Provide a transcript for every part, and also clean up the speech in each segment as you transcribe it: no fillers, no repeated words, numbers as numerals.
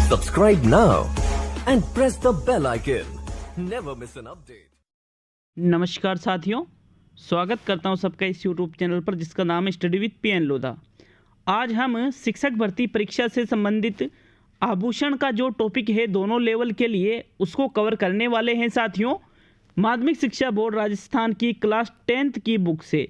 Subscribe now and press the bell icon. Never miss an update. नमस्कार साथियों, स्वागत करता हूं सबका इस YouTube चैनल पर जिसका नाम है स्टडी विद पीएन लोधा। आज हम शिक्षक भर्ती परीक्षा से संबंधित आभूषण का जो टॉपिक है दोनों लेवल के लिए उसको कवर करने वाले हैं साथियों। माध्यमिक शिक्षा बोर्ड राजस्थान की क्लास 10th की बुक से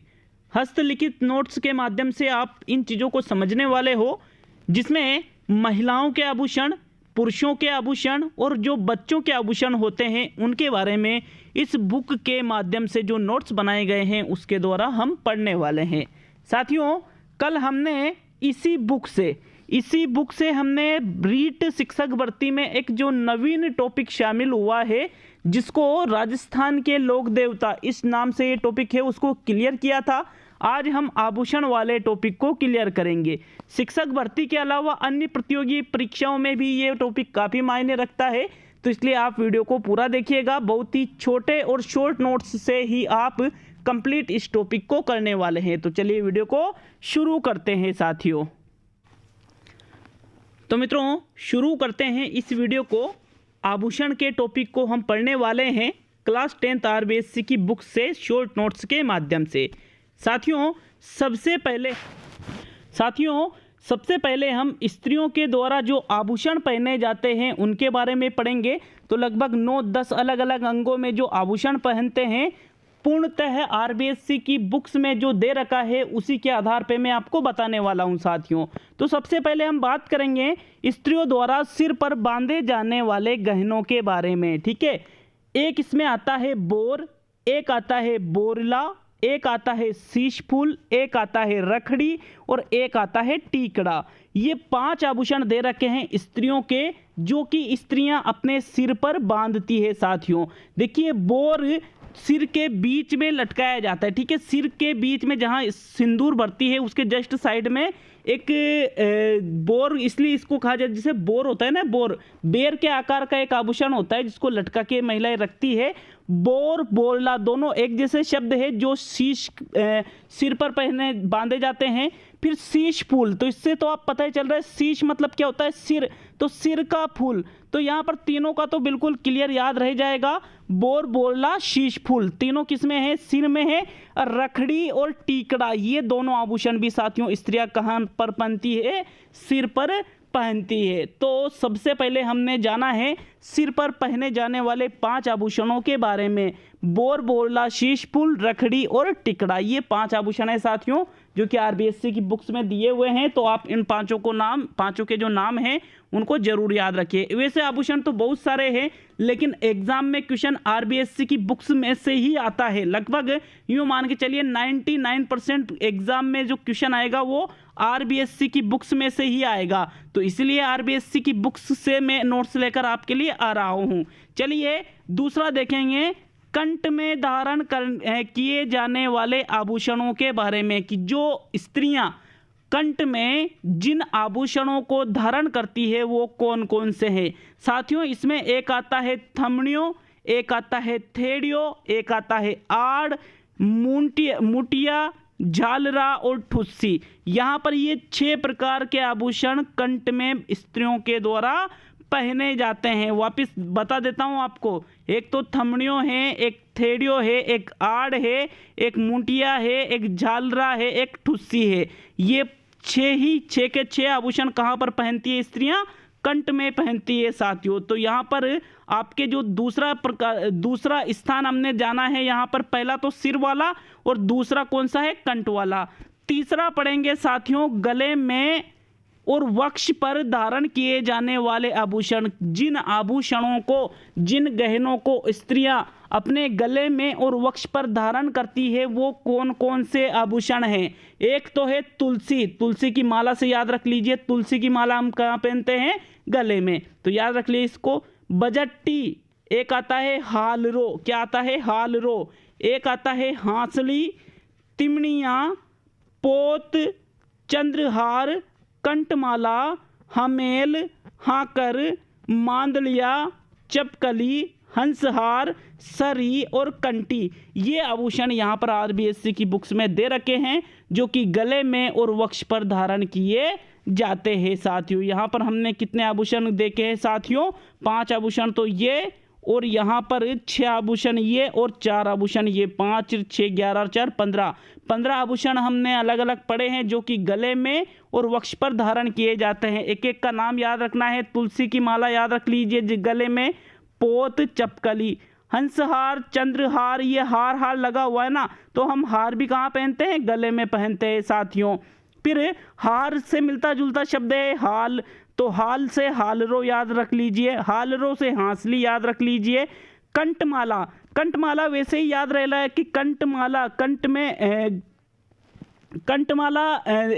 हस्तलिखित नोट्स के माध्यम से आप इन चीज़ों को समझने वाले हो, जिसमें महिलाओं के आभूषण, पुरुषों के आभूषण और जो बच्चों के आभूषण होते हैं उनके बारे में इस बुक के माध्यम से जो नोट्स बनाए गए हैं उसके द्वारा हम पढ़ने वाले हैं। साथियों, कल हमने इसी बुक से हमने रीट शिक्षक भर्ती में एक जो नवीन टॉपिक शामिल हुआ है जिसको राजस्थान के लोक देवता इस नाम से ये टॉपिक है उसको क्लियर किया था। आज हम आभूषण वाले टॉपिक को क्लियर करेंगे। शिक्षक भर्ती के अलावा अन्य प्रतियोगी परीक्षाओं में भी ये टॉपिक काफ़ी मायने रखता है, तो इसलिए आप वीडियो को पूरा देखिएगा। बहुत ही छोटे और शॉर्ट नोट्स से ही आप कंप्लीट इस टॉपिक को करने वाले हैं। तो चलिए वीडियो को शुरू करते हैं साथियों। तो मित्रों, शुरू करते हैं इस वीडियो को। आभूषण के टॉपिक को हम पढ़ने वाले हैं क्लास 10th आरबीएससी की बुक से शॉर्ट नोट्स के माध्यम से। साथियों, सबसे पहले हम स्त्रियों के द्वारा जो आभूषण पहने जाते हैं उनके बारे में पढ़ेंगे। तो लगभग 9-10 अलग अलग अंगों में जो आभूषण पहनते हैं, पूर्णतः आरबीएससी की बुक्स में जो दे रखा है उसी के आधार पे मैं आपको बताने वाला हूं साथियों। तो सबसे पहले हम बात करेंगे स्त्रियों द्वारा सिर पर बांधे जाने वाले गहनों के बारे में। ठीक है, एक इसमें आता है बोर, एक आता है बोरला, एक आता है शीश फूल, एक आता है रखड़ी और एक आता है टीकड़ा। ये 5 आभूषण दे रखे हैं स्त्रियों के, जो कि स्त्रियां अपने सिर पर बांधती है साथियों। देखिए, बोर सिर के बीच में लटकाया जाता है। ठीक है, सिर के बीच में जहां सिंदूर भरती है उसके जस्ट साइड में एक बोर, इसलिए इसको कहा जाए, जैसे बोर होता है ना, बोर बेर के आकार का एक आभूषण होता है जिसको लटका के महिलाएं रखती है। बोर, बोरला दोनों एक जैसे शब्द है जो सिर पर पहने बांधे जाते हैं। फिर शीश फूल, तो इससे तो आप पता ही चल रहा है शीश मतलब क्या होता है, सिर, तो सिर का फूल। तो यहाँ पर तीनों का तो बिल्कुल क्लियर याद रह जाएगा। बोर, बोरला, शीश फूल तीनों किसमें है, सिर में है। रखड़ी और टीकड़ा ये दोनों आभूषण भी साथियों स्त्रियां कहाँ पर पहनती है, सिर पर पहनती है। तो सबसे पहले हमने जाना है सिर पर पहने जाने वाले 5 आभूषणों के बारे में। बोर, बोरला, शीश फूल, रखड़ी और टिकड़ा, ये 5 आभूषण है साथियों जो कि आरबीएससी की बुक्स में दिए हुए हैं। तो आप इन पांचों के जो नाम हैं उनको जरूर याद रखिए। वैसे आभूषण तो बहुत सारे हैं, लेकिन एग्जाम में क्वेश्चन आरबीएससी की बुक्स में से ही आता है। लगभग यूं मान के चलिए 99% एग्जाम में जो क्वेश्चन आएगा वो आरबीएससी की बुक्स में से ही आएगा। तो इसलिए आरबीएससी की बुक्स से मैं नोट्स लेकर आपके लिए आ रहा हूं। चलिए दूसरा देखेंगे, कंठ में धारण किए जाने वाले आभूषणों के बारे में, कि जो स्त्रियां कंठ में जिन आभूषणों को धारण करती है वो कौन कौन से हैं साथियों। इसमें एक आता है थमड़ियों, एक आता है थेड़ियों, एक आता है आड़, मुटिया, झालरा और ठुस्सी। यहाँ पर ये 6 प्रकार के आभूषण कंठ में स्त्रियों के द्वारा पहने जाते हैं। वापस बता देता हूं आपको, एक तो थमड़ियों है, एक थेड़ियों है, एक आड़ है, एक मुटिया है, एक झालरा है, एक ठुस्सी है। ये 6 के 6 आभूषण कहाँ पर पहनती है स्त्रियां, कंठ में पहनती है साथियों। तो यहाँ पर आपके जो दूसरा स्थान हमने जाना है, यहाँ पर पहला तो सिर वाला और दूसरा कौन सा है, कंठ वाला। तीसरा पढ़ेंगे साथियों, गले में और वक्ष पर धारण किए जाने वाले आभूषण। जिन आभूषणों को, जिन गहनों को स्त्रियां अपने गले में और वक्ष पर धारण करती है वो कौन कौन से आभूषण हैं। एक तो है तुलसी की माला से याद रख लीजिए, तुलसी की माला हम कहाँ पहनते हैं, गले में, तो याद रख लीजिए इसको। बजट्टी, एक आता है हालरो, क्या आता है, हालरो, एक आता है हांसली, तिमड़ियाँ, पोत, चंद्रहार, कंठमाला, हमेल, हाकर, मांदलिया, चपकली, हंसहार, सरी और कंटी, ये आभूषण यहाँ पर आरबीएससी की बुक्स में दे रखे हैं जो कि गले में और वक्ष पर धारण किए जाते हैं साथियों। यहाँ पर हमने कितने आभूषण देखे हैं साथियों? 5 आभूषण तो ये, और यहाँ पर 6 आभूषण ये, और 4 आभूषण ये। 5, 6, 11 और 4 15 आभूषण हमने अलग अलग पढ़े हैं जो कि गले में और वक्ष पर धारण किए जाते हैं। एक एक का नाम याद रखना है। तुलसी की माला याद रख लीजिए गले में, पोत, चपकली, हंसहार, चंद्रहार, ये हार लगा हुआ है ना, तो हम हार भी कहाँ पहनते हैं? गले में पहनते हैं साथियों। फिर हार से मिलता जुलता शब्द है हाल, तो हाल से हालरो याद रख लीजिए, हालरो से हांसली याद रख लीजिए। कंठमाला, कंठमाला वैसे ही याद रह रहा है कि कंठमाला, कंठ में कंठमाला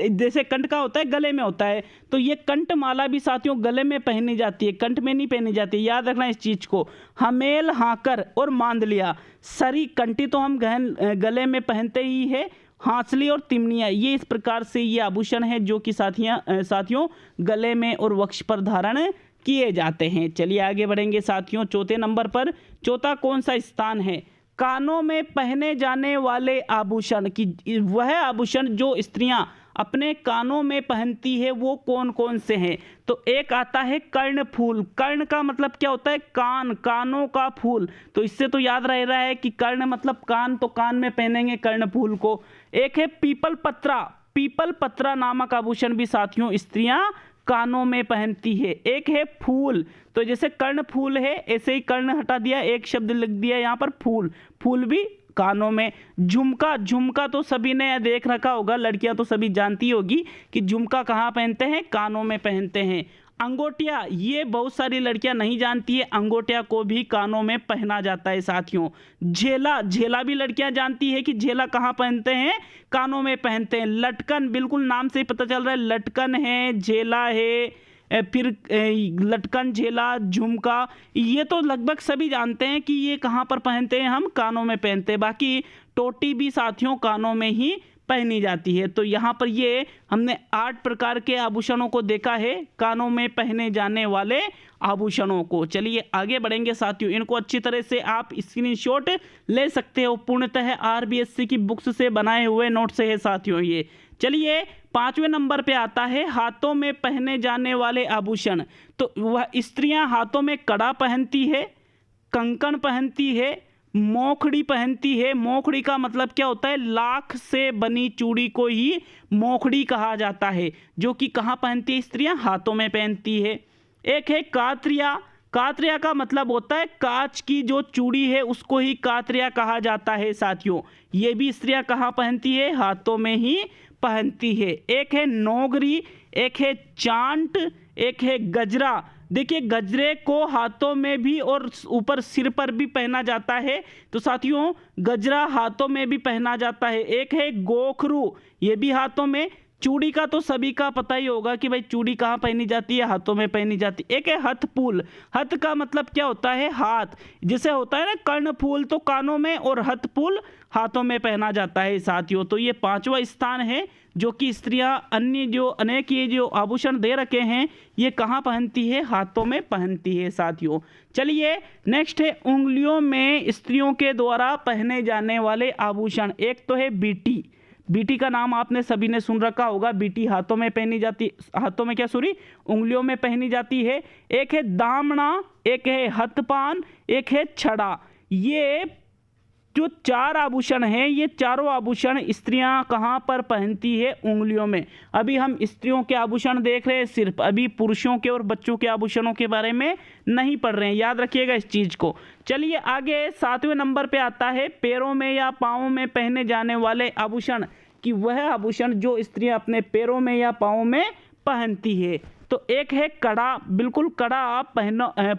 जैसे कंठ का होता है गले में होता है, तो ये कंठमाला भी साथियों गले में पहनी जाती है, कंठ में नहीं पहनी जाती, याद रखना इस चीज को। हमेल, हाकर और मांदलिया, सरी, कंठी तो हम गले में पहनते ही है, हांसली और तिमनिया, ये इस प्रकार से ये आभूषण है जो कि साथियों गले में और वक्ष पर धारण किए जाते हैं। चलिए आगे बढ़ेंगे साथियों चौथे नंबर पर। चौथा कौन सा स्थान है? कानों में पहने जाने वाले आभूषण की, वह आभूषण जो स्त्रियां अपने कानों में पहनती है वो कौन कौन से हैं? तो एक आता है कर्ण फूल। कर्ण का मतलब क्या होता है? कान, कानों का फूल, तो इससे तो याद रह रहा है कि कर्ण मतलब कान, तो कान में पहनेंगे कर्ण फूल को। एक है पीपल पत्रा, पीपल पत्रा नामक आभूषण भी साथियों स्त्रियां कानों में पहनती है। एक है फूल, तो जैसे कर्ण फूल है ऐसे ही कर्ण हटा दिया, एक शब्द लिख दिया यहाँ पर फूल, फूल भी कानों में। झुमका, झुमका तो सभी ने देख रखा होगा, लड़कियां तो सभी जानती होगी कि झुमका कहाँ पहनते हैं? कानों में पहनते हैं। अंगोटिया, ये बहुत सारी लड़कियां नहीं जानती है, अंगोटिया को भी कानों में पहना जाता है साथियों। झेला, झेला भी लड़कियां जानती है कि झेला कहाँ पहनते हैं? कानों में पहनते हैं। लटकन, बिल्कुल नाम से ही पता चल रहा है, लटकन है, झेला है, फिर लटकन, झेला, झुमका, ये तो लगभग सभी जानते हैं कि ये कहाँ पर पहनते हैं? हम कानों में पहनते हैं। बाकी टोटी भी साथियों कानों में ही पहनी जाती है। तो यहाँ पर ये हमने 8 प्रकार के आभूषणों को देखा है, कानों में पहने जाने वाले आभूषणों को। चलिए आगे बढ़ेंगे साथियों, इनको अच्छी तरह से आप स्क्रीनशॉट ले सकते हो, पूर्णतः RBSC की बुक्स से बनाए हुए नोट से है साथियों ये। चलिए 5वें नंबर पे आता है हाथों में पहने जाने वाले आभूषण। तो वह स्त्रियां हाथों में कड़ा पहनती है, कंकण पहनती है, मोखड़ी पहनती है। मोखड़ी का मतलब क्या होता है? लाख से बनी चूड़ी को ही मोखड़ी कहा जाता है, जो कि कहाँ पहनती है स्त्रियां? हाथों में पहनती है। एक है कात्रिया, कात्रिया का मतलब होता है कांच की जो चूड़ी है उसको ही कात्रिया कहा जाता है साथियों। ये भी स्त्रियां कहाँ पहनती है? हाथों में ही पहनती है। एक है नौगरी, एक है चांट, एक है गजरा। देखिए गजरे को हाथों में भी और ऊपर सिर पर भी पहना जाता है, तो साथियों गजरा हाथों में भी पहना जाता है। एक है गोखरू, ये भी हाथों में। चूड़ी का तो सभी का पता ही होगा कि भाई चूड़ी कहाँ पहनी जाती है? हाथों में पहनी जाती है। एक है हथफूल, हथ का मतलब क्या होता है? हाथ, जैसे होता है ना कर्णफूल तो कानों में, और हथफूल हाथों में पहना जाता है साथियों। तो ये 5वां स्थान है जो कि स्त्रियां अन्य जो अनेक ये जो आभूषण दे रखे हैं ये कहाँ पहनती है? हाथों में पहनती है साथियों। चलिए नेक्स्ट है उंगलियों में स्त्रियों के द्वारा पहने जाने वाले आभूषण। एक तो है बीटी, बीटी का नाम आपने सभी ने सुन रखा होगा। बीटी हाथों में पहनी जाती, हाथों में क्या सॉरी उंगलियों में पहनी जाती है। एक है दामना, एक है हथपान, एक है छड़ा। ये जो 4 आभूषण हैं ये चारों आभूषण स्त्रियां कहां पर पहनती है? उंगलियों में। अभी हम स्त्रियों के आभूषण देख रहे हैं सिर्फ, अभी पुरुषों के और बच्चों के आभूषणों के बारे में नहीं पढ़ रहे हैं, याद रखिएगा इस चीज को। चलिए आगे 7वें नंबर पे आता है पैरों में या पाँवों में पहने जाने वाले आभूषण, कि वह आभूषण जो स्त्रियां अपने पैरों में या पाँवों में पहनती है। तो एक है कड़ा, बिल्कुल कड़ा आप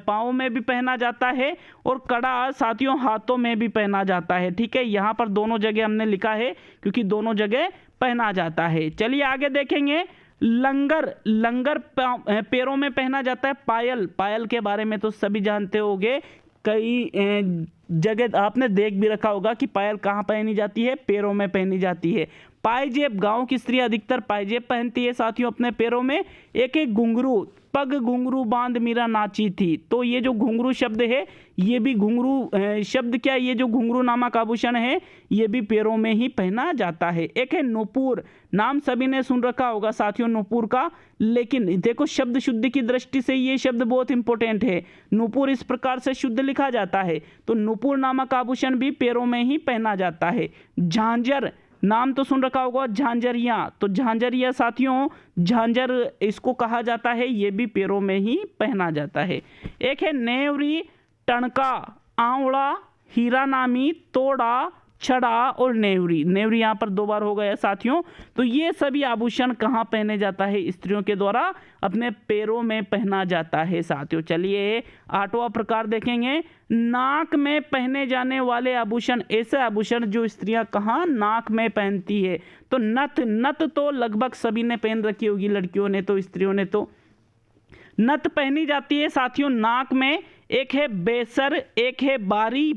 पाँव में भी पहना जाता है और कड़ा साथियों हाथों में भी पहना जाता है। ठीक है, यहाँ पर दोनों जगह हमने लिखा है क्योंकि दोनों जगह पहना जाता है। चलिए आगे देखेंगे लंगर, लंगर पैरों में पहना जाता है। पायल, पायल के बारे में तो सभी जानते होंगे, कई जगह आपने देख भी रखा होगा कि पायल कहाँ पहनी जाती है? पैरों में पहनी जाती है। पायजेब, गांव की स्त्री अधिकतर पायजेब पहनती है साथियों अपने पैरों में। एक है घुंघरू, पग घुंघरू बांध मीरा नाची थी। तो ये जो घुंघरू शब्द है, ये भी घुंघरू शब्द क्या, ये जो घुंघरू नामक आभूषण है ये भी पैरों में ही पहना जाता है। एक है नुपुर, नाम सभी ने सुन रखा होगा साथियों नुपुर का, लेकिन देखो शब्द शुद्धि की दृष्टि से ये शब्द बहुत इंपॉर्टेंट है। नुपुर इस प्रकार से शुद्ध लिखा जाता है, तो नुपुर नामक आभूषण भी पैरों में ही पहना जाता है। झांझर, नाम तो सुन रखा होगा झांझरिया, तो झांझरिया साथियों, झांझर इसको कहा जाता है, ये भी पैरों में ही पहना जाता है। एक है नेवरी, टणका, आंवला, हीरा नामी, तोड़ा, छड़ा और नेवरी। नेवरी यहाँ पर 2 बार हो गया साथियों। तो ये सभी आभूषण कहाँ पहने जाता है, स्त्रियों के द्वारा अपने पैरों में पहना जाता है साथियों। चलिए 8वां प्रकार देखेंगे, नाक में पहने जाने वाले आभूषण। ऐसे आभूषण जो स्त्रियां कहाँ नाक में पहनती है, तो नथ, नथ तो लगभग सभी ने पहन रखी होगी, लड़कियों ने तो, स्त्रियों ने तो नथ पहनी जाती है साथियों नाक में। एक है बेसर, एक है बारी।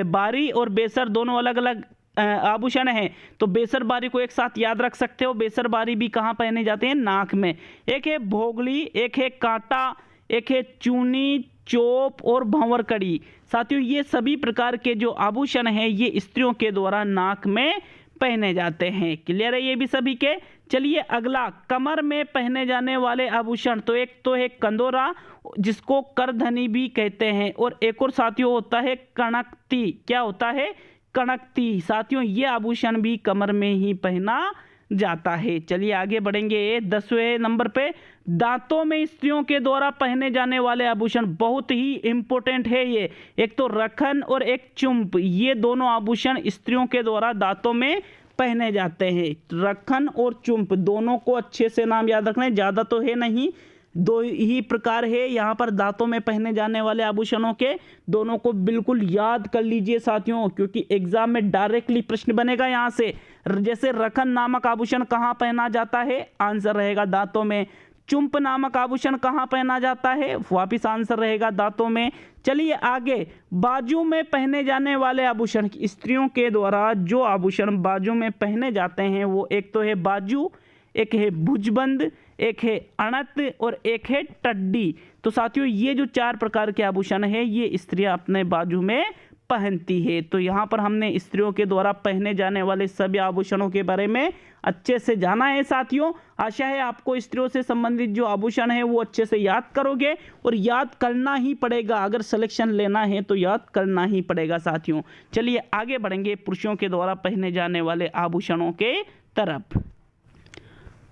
बारी और बेसर दोनों अलग अलग आभूषण हैं, तो बेसर बारी को एक साथ याद रख सकते हो। बेसर बारी भी कहाँ पहने जाते हैं, नाक में। एक है भोगली, एक है कांटा, एक है चूनी, चोप और भंवर कड़ी। साथियों ये सभी प्रकार के जो आभूषण हैं ये स्त्रियों के द्वारा नाक में पहने जाते हैं। क्लियर है ये भी सभी के। चलिए अगला, कमर में पहने जाने वाले आभूषण। तो एक तो है कंदोरा, जिसको करधनी भी कहते हैं, और एक और साथियों होता है कणकती। क्या होता है, कणकती। साथियों ये आभूषण भी कमर में ही पहना जाता है। चलिए आगे बढ़ेंगे 10वें नंबर पे, दांतों में स्त्रियों के द्वारा पहने जाने वाले आभूषण बहुत ही इंपॉर्टेंट है ये। एक तो रखन और एक चुंप, ये दोनों आभूषण स्त्रियों के द्वारा दांतों में पहने जाते हैं। रखन और चुंप दोनों को अच्छे से नाम याद रखना है, ज़्यादा तो है नहीं, 2 ही प्रकार है यहाँ पर दांतों में पहने जाने वाले आभूषणों के। दोनों को बिल्कुल याद कर लीजिए साथियों, क्योंकि एग्जाम में डायरेक्टली प्रश्न बनेगा यहाँ से। जैसे रखन नामक आभूषण कहाँ पहना जाता है, आंसर रहेगा दांतों में। चुंप नामक आभूषण कहाँ पहना जाता है, वापिस आंसर रहेगा दांतों में। चलिए आगे, बाजू में पहने जाने वाले आभूषण। स्त्रियों के द्वारा जो आभूषण बाजू में पहने जाते हैं वो एक तो है बाजू, एक है भुजबंद, एक है अणत और एक है टड्डी। तो साथियों ये जो 4 प्रकार के आभूषण है ये स्त्रियां अपने बाजू में पहनती है। तो यहाँ पर हमने स्त्रियों के द्वारा पहने जाने वाले सभी आभूषणों के बारे में अच्छे से जाना है साथियों। आशा है आपको स्त्रियों से संबंधित जो आभूषण है वो अच्छे से याद करोगे, और याद करना ही पड़ेगा, अगर सिलेक्शन लेना है तो याद करना ही पड़ेगा साथियों। चलिए आगे बढ़ेंगे पुरुषों के द्वारा पहने जाने वाले आभूषणों के तरफ।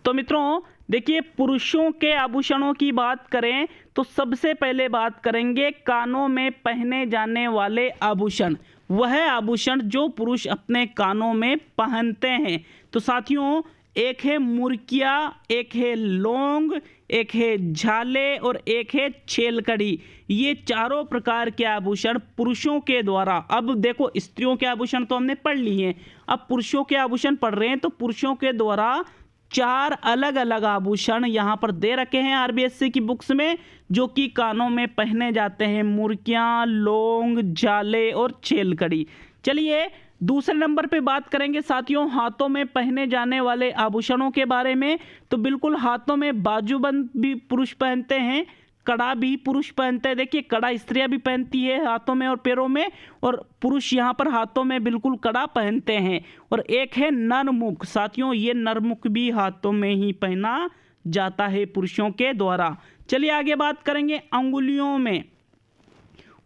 तो मित्रों देखिए, पुरुषों के आभूषणों की बात करें तो सबसे पहले बात करेंगे कानों में पहने जाने वाले आभूषण। वह आभूषण जो पुरुष अपने कानों में पहनते हैं। तो साथियों एक है मुर्किया, एक है लौंग, एक है झाले और एक है छेलकड़ी। ये चारों प्रकार के आभूषण पुरुषों के द्वारा, अब देखो स्त्रियों के आभूषण तो हमने पढ़ लिए हैं, अब पुरुषों के आभूषण पढ़ रहे हैं। तो पुरुषों के द्वारा 4 अलग अलग आभूषण यहाँ पर दे रखे हैं आरबीएससी की बुक्स में, जो कि कानों में पहने जाते हैं। मुर्कियाँ, लौंग, झाले और छेलकड़ी। चलिए दूसरे नंबर पे बात करेंगे साथियों हाथों में पहने जाने वाले आभूषणों के बारे में। तो बिल्कुल हाथों में बाजूबंद भी पुरुष पहनते हैं, कड़ा भी पुरुष पहनते हैं। देखिए कड़ा स्त्रियां भी पहनती है हाथों में और पैरों में, और पुरुष यहाँ पर हाथों में बिल्कुल कड़ा पहनते हैं। और एक है नरमुख। साथियों ये नरमुख भी हाथों में ही पहना जाता है पुरुषों के द्वारा। चलिए आगे बात करेंगे अंगुलियों में।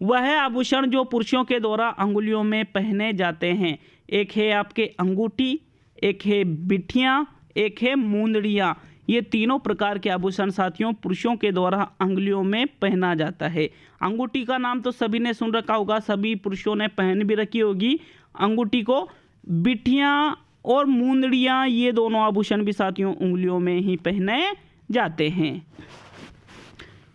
वह आभूषण जो पुरुषों के द्वारा अंगुलियों में पहने जाते हैं। एक है आपके अंगूठी, एक है बिठियाँ, एक है मूंदड़ियाँ। ये तीनों प्रकार के आभूषण साथियों पुरुषों के द्वारा अंगुलियों में पहना जाता है। अंगूठी का नाम तो सभी ने सुन रखा होगा, सभी पुरुषों ने पहन भी रखी होगी अंगूठी को। बिठियाँ और मूंदड़ियाँ ये दोनों आभूषण भी साथियों उंगलियों में ही पहने जाते हैं।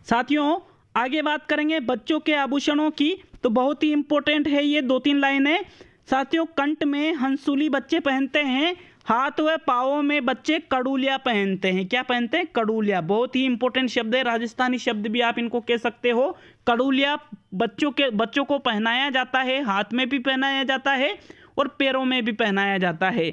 साथियों आगे बात करेंगे बच्चों के आभूषणों की। तो बहुत ही इंपॉर्टेंट है ये 2-3 लाइनें साथियों। कंठ में हंसुली बच्चे पहनते हैं, हाथ व पाँवों में बच्चे कड़ूलिया पहनते हैं। क्या पहनते हैं? कड़ूलिया। बहुत ही इंपॉर्टेंट शब्द है, राजस्थानी शब्द भी आप इनको कह सकते हो। कड़ूलिया बच्चों को पहनाया जाता है, हाथ में भी पहनाया जाता है और पैरों में भी पहनाया जाता है।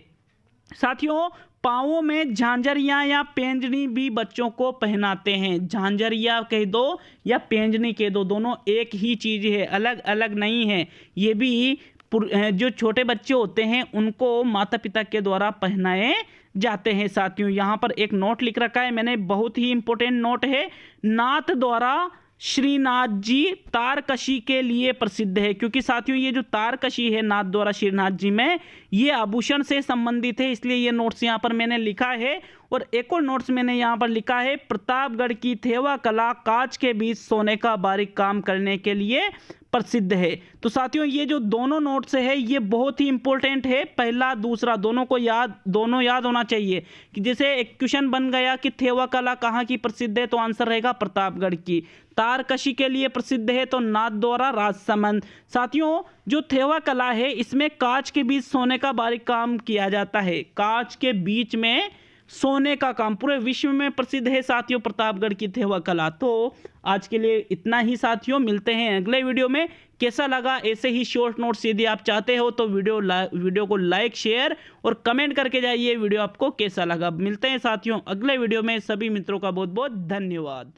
साथियों पाँवों में झांझरियाँ या पेंजनी भी बच्चों को पहनाते हैं। झांझरिया कह दो या पेंजनी कह दो, दोनों एक ही चीज़ है, अलग अलग नहीं है। ये भी जो छोटे बच्चे होते हैं उनको माता पिता के द्वारा पहनाए जाते हैं। साथियों यहाँ पर एक नोट लिख रखा है मैंने, बहुत ही इंपॉर्टेंट नोट है। नाथ द्वारा श्रीनाथ जी तारकशी के लिए प्रसिद्ध है, क्योंकि साथियों ये जो तारकशी है नाथ द्वारा श्रीनाथ जी में, ये आभूषण से संबंधित है, इसलिए ये नोट्स यहाँ पर मैंने लिखा है। और एक और नोट्स मैंने यहाँ पर लिखा है, प्रतापगढ़ की थेवा कला कांच के बीच सोने का बारीक काम करने के लिए प्रसिद्ध है। तो साथियों ये जो दोनों नोट्स है ये बहुत ही इंपॉर्टेंट है, पहला दूसरा दोनों याद होना चाहिए। कि जैसे एक क्वेश्चन बन गया कि थेवा कला कहाँ की प्रसिद्ध है, तो आंसर रहेगा प्रतापगढ़ की। तारकशी के लिए प्रसिद्ध है तो नाथ द्वारा राजसमंद। साथियों जो थेवा कला है इसमें कांच के बीच सोने का बारीक काम किया जाता है, कांच के बीच में सोने का काम पूरे विश्व में प्रसिद्ध है साथियों प्रतापगढ़ की थेवा कला। तो आज के लिए इतना ही साथियों, मिलते हैं अगले वीडियो में। कैसा लगा ऐसे ही शॉर्ट नोट्स यदि आप चाहते हो तो वीडियो को लाइक शेयर और कमेंट करके जाइए वीडियो आपको कैसा लगा। मिलते हैं साथियों अगले वीडियो में, सभी मित्रों का बहुत बहुत धन्यवाद।